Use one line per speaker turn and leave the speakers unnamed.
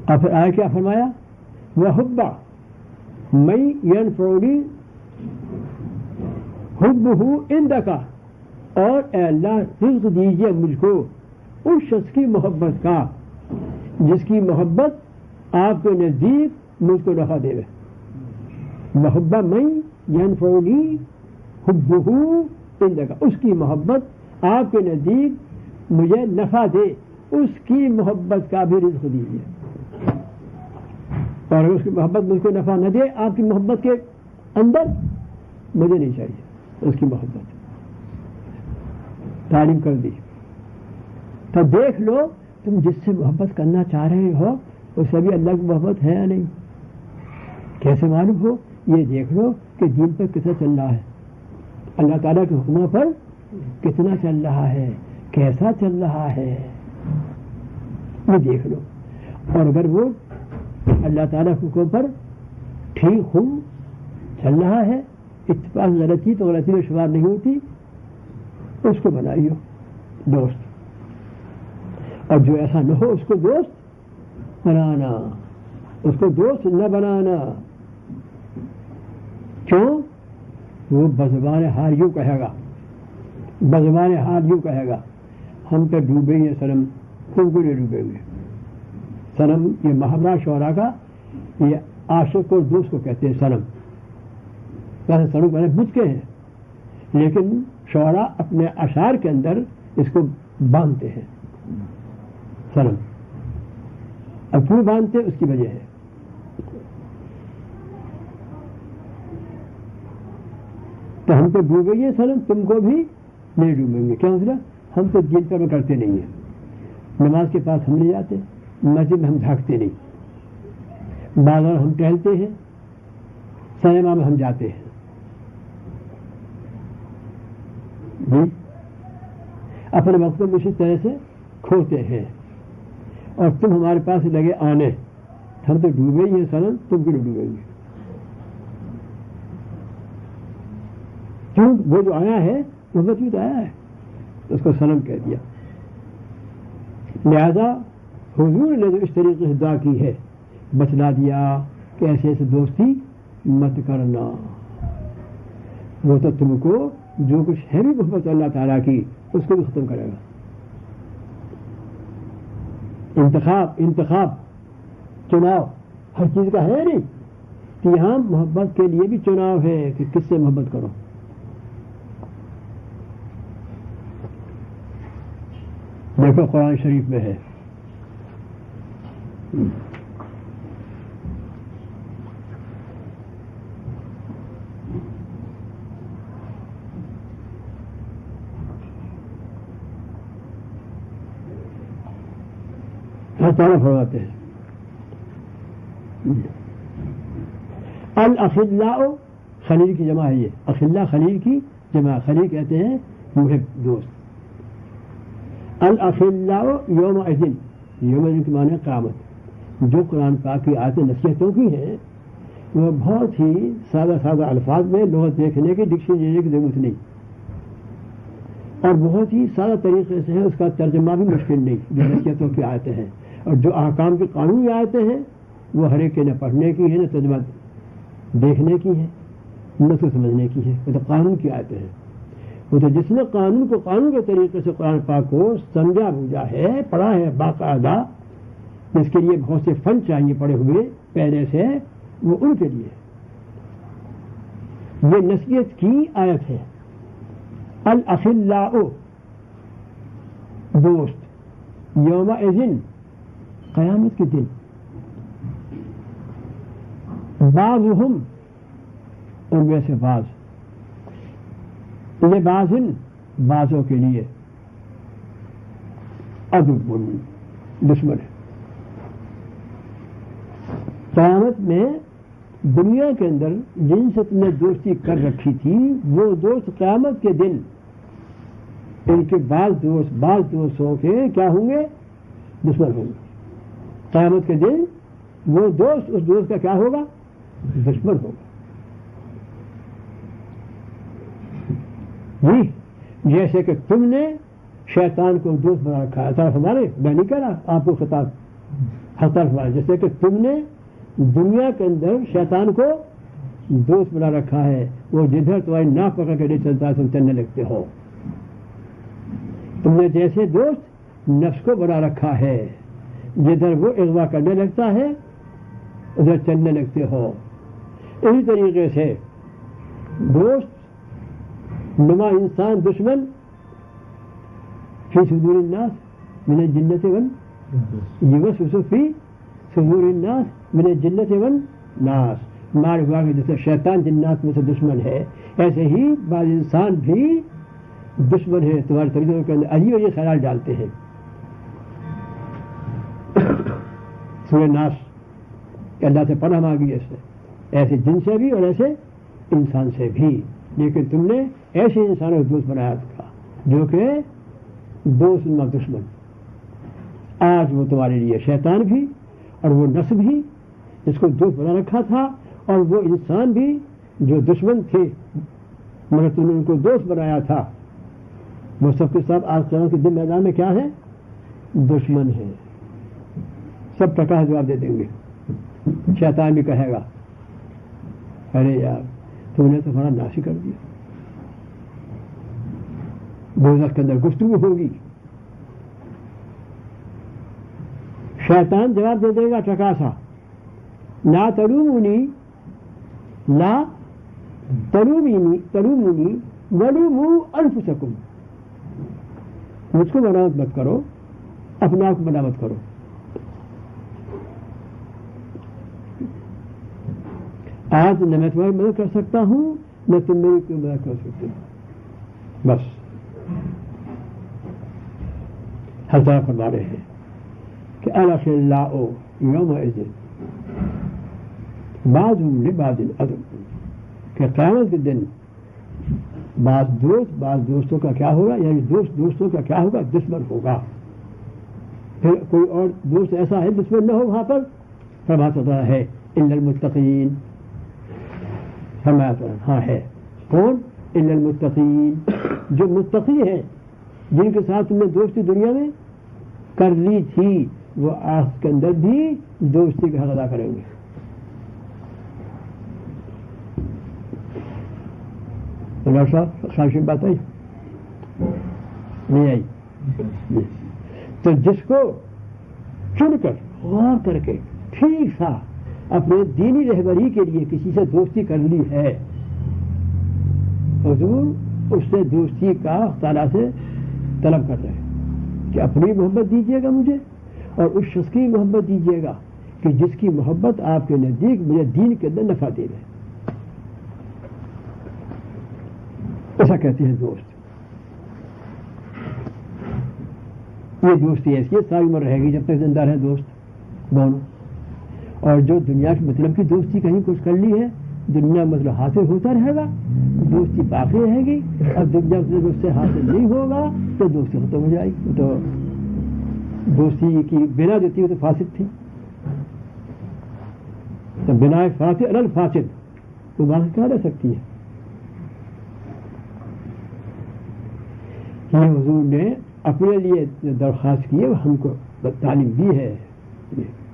اور پھر آیا کیا فرمایا؟ وَحُبَّ مَن يَنفَعُنِي حُبُّهُ عِندَكَ، اور اے اللہ رزق دیجیے مجھ کو اس شخص کی محبت کا جس کی محبت آپ کے نزدیک مجھ کو نفع دے. وَحُبَّ مَن يَنفَعُنِي حُبُّهُ عِندَكَ، اس کی محبت آپ کے نزدیک مجھے نفع دے، اس کی محبت کا بھی رزق دیجیے. اور اس کی محبت مجھ کو نفع نہ دے آپ کی محبت کے اندر، مجھے نہیں چاہیے اس کی محبت. تعلیم کر دی. تو دیکھ لو تم جس سے محبت کرنا چاہ رہے ہو اس سے بھی اللہ کی محبت ہے یا نہیں. کیسے معلوم ہو؟ یہ دیکھ لو کہ دین پر کتنا چل رہا ہے، اللہ تعالیٰ کے حکموں پر کتنا چل رہا ہے، کیسا چل رہا ہے، یہ دیکھ لو. اور اگر وہ اللہ تعالیٰ کے حکم پر ٹھیک ہو چل رہا ہے، اتفاق غلطی تو غلطی میں شمار نہیں ہوتی، اس کو بنائیو دوست. اور جو ایسا نہ ہو اس کو دوست بنانا، اس کو دوست نہ بنانا. کیوں؟ وہ بزبان حال یوں کہے گا، بزبان حال یوں کہے گا ہم تو ڈوبے ہیں سنم، تم کو نہیں ڈوبے ہوئے. سنم یہ محاورہ شعراء کا، یہ عاشق اور دوست کو کہتے ہیں سنم. ویسے سنم پہلے بت کے ہیں لیکن شعراء اپنے اشعار کے اندر اس کو باندھتے ہیں سنم. اب کیوں باندھتے اس کی وجہ ہے. تو ہم تو ڈوبیں گے سنم، تم کو بھی نہیں ڈوبیں گے. کیا مطلب؟ ہم تو دین پر کرتے نہیں ہیں. نماز کے پاس ہم نہیں جاتے، مسجد میں ہم جھانکتے نہیں، بازار ہم ٹہلتے ہیں، سنیما میں ہم جاتے ہیں. جی اپنے وقت کو اسی طرح سے کھوتے ہیں. اور تم ہمارے پاس لگے آنے، ہم تو ڈوبے ہی ہیں سنم، تم کیوں ڈوبیں گے؟ کیوں؟ وہ جو آیا ہے محبت بھی تو آیا ہے، اس کو سنم کہہ دیا. لہذا حضور نے جو اس طریقے سے دعا کی ہے بتلا دیا کہ ایسے ایسے دوستی مت کرنا. وہ تو تم کو جو کچھ ہے بھی محبت اللہ تعالیٰ کی اس کو بھی ختم کرے گا. انتخاب چناؤ ہر چیز کا ہے نہیں کہ یہاں محبت کے لیے بھی چناؤ ہے کہ کس سے محبت کرو. دیکھو قرآن شریف میں ہے تعالیٰ فرماتے ہیں الاخلاء، خلیل کی جمع ہے. یہ اخلاء خلیل کی جمع، خلیل کہتے ہیں محب دوست. الاخلاء یوم اذن، یوم اذن کے معنی قیامت. جو قرآن پاک کی آیتیں نصیحتوں کی ہیں وہ بہت ہی سادہ سادہ الفاظ میں لغت دیکھنے کی ڈکشنری لینے کی ضرورت نہیں، اور بہت ہی سادہ طریقے سے ہے، اس کا ترجمہ بھی مشکل نہیں. جو نصیحتوں کی آیتیں ہیں اور جو احکام کی قانونی آیتیں ہیں وہ ہر ایک کے نہ پڑھنے کی ہے، نہ ترجمہ دیکھنے کی ہے، نہ تو سمجھنے کی ہے. وہ تو قانون کی آیتیں ہیں. وہ تو جس نے قانون کو قانون کے طریقے سے قرآن پاک کو سمجھا بوجھا ہے، پڑھا ہے باقاعدہ، جس کے لیے بہت سے فن چاہیے پڑے ہوئے پہلے سے، وہ ان کے لیے یہ نصیحت کی آیت ہے. الاخلاء دوست، یوم اذن قیامت کے دن، بعضهم ان میں سے بعض، لبعضن بعضوں کے لیے، عدو دشمن ہے. قیامت میں دنیا کے اندر جن سے تم نے دوستی کر رکھی تھی وہ دوست قیامت کے دن ان کے بعض دوستوں کے کیا ہوں گے؟ دشمن ہوں گے. قیامت کے دن وہ دوست اس دوست کا کیا ہوگا؟ دشمن ہوگا. جی جیسے کہ تم نے شیطان کو دوست بنا رکھا ہے. ہمارے میں نہیں کہہ رہا آپ کو خطاب، حسر جیسے کہ تم نے دنیا کے اندر شیطان کو دوست بنا رکھا ہے، وہ جدھر تمہاری ناک پکڑ کے نہیں چلتا تم چلنے لگتے ہو. تم نے جیسے دوست نفس کو بنا رکھا ہے، جدھر وہ اغوا کرنے لگتا ہے ادھر چلنے لگتے ہو. اسی طریقے سے دوست نما انسان دشمن فی صدور الناس من الجنت یوسوس فی صدور الناس من الجنت والناس. مار ہوا کہ جیسے شیطان جنات میں سے دشمن ہے، ایسے ہی بعض انسان بھی دشمن ہے تمہارے طریقوں کے اندر عجیب عجیب خیال ڈالتے ہیں. سورہ ناس کہ اللہ سے پناہ مانگی ایسے جن سے بھی اور ایسے انسان سے بھی. لیکن تم نے ایسے انسانوں کو دوست بنایا تھا جو کہ دوست نہ دشمن. آج وہ تمہارے لیے شیطان بھی اور وہ نفس بھی جس کو دوست بنا رکھا تھا، اور وہ انسان بھی جو دشمن تھے مگر تم نے ان کو دوست بنایا تھا، وہ سب کے ساتھ آج قیامت کے دن میدان میں کیا ہے؟ دشمن ہے. سب ٹکا جواب دے دیں گے. شیطان بھی کہے گا ارے یار تم نے تو ہمارا ناش کر دیا. دوزخ کے اندر گفتگو ہوگی. شیطان جواب دے دے گا ٹکا سا، لا تلومونی لا تلومونی ولوموا انفسکم. مجھ کو ملامت مت کرو، اپنا آپ کو ملامت کرو. آج نہ میں تمہاری مدد کر سکتا ہوں نہ تم میری کوئی مدد کر سکتے ہو. بس حضرت فرما رہے ہیں کہ الاخلاء یومئذ بعضهم لبعض عدو، کہ قیامت کے دن بعض دوستوں کا کیا ہوگا، یعنی دوستوں کا کیا ہوگا؟ دشمن ہوگا. پھر کوئی اور دوست ایسا ہے دشمن نہ ہو وہاں پر. فرماتا ہے الا المتقین. فرمایا ہاں ہے. کون؟ الا المتقین، جو متقی ہیں جن کے ساتھ تم نے دوستی دنیا میں کر لی تھی، وہ آخرت کے اندر بھی دوستی کا حق ادا کریں گے. خواہش بات آئی نہیں آئی؟ تو جس کو چن کر غور کر کے ٹھیک سا اپنے دینی رہبری کے لیے کسی سے دوستی کر لی ہے، حضور اس سے دوستی کا تعالیٰ سے طلب کر رہے ہیں کہ اپنی محبت دیجیے گا مجھے اور اس شخص کی محبت دیجیے گا کہ جس کی محبت آپ کے نزدیک مجھے دین کے اندر نفع دے رہے. ایسا کہتے ہیں دوست. یہ دوستی ایسی ہے ساری عمر رہے گی جب تک زندہ رہے دوست دونوں. اور جو دنیا کے مطلب کی دوستی کہیں کچھ کر لی ہے، دنیا مطلب حاصل ہوتا رہے گا، دوستی باقی رہے گی. اور دنیا مطلب اس سے حاصل نہیں ہوگا تو دوستی ختم ہو جائے گی. تو دوستی کی بنا جو تھی وہ تو فاسد تھی. تو بنا فاسد الگ فاسد وہ باقی کہاں رہ سکتی ہے؟ یہ حضور نے اپنے لیے درخواست کی ہے، وہ ہم کو تعلیم دی ہے.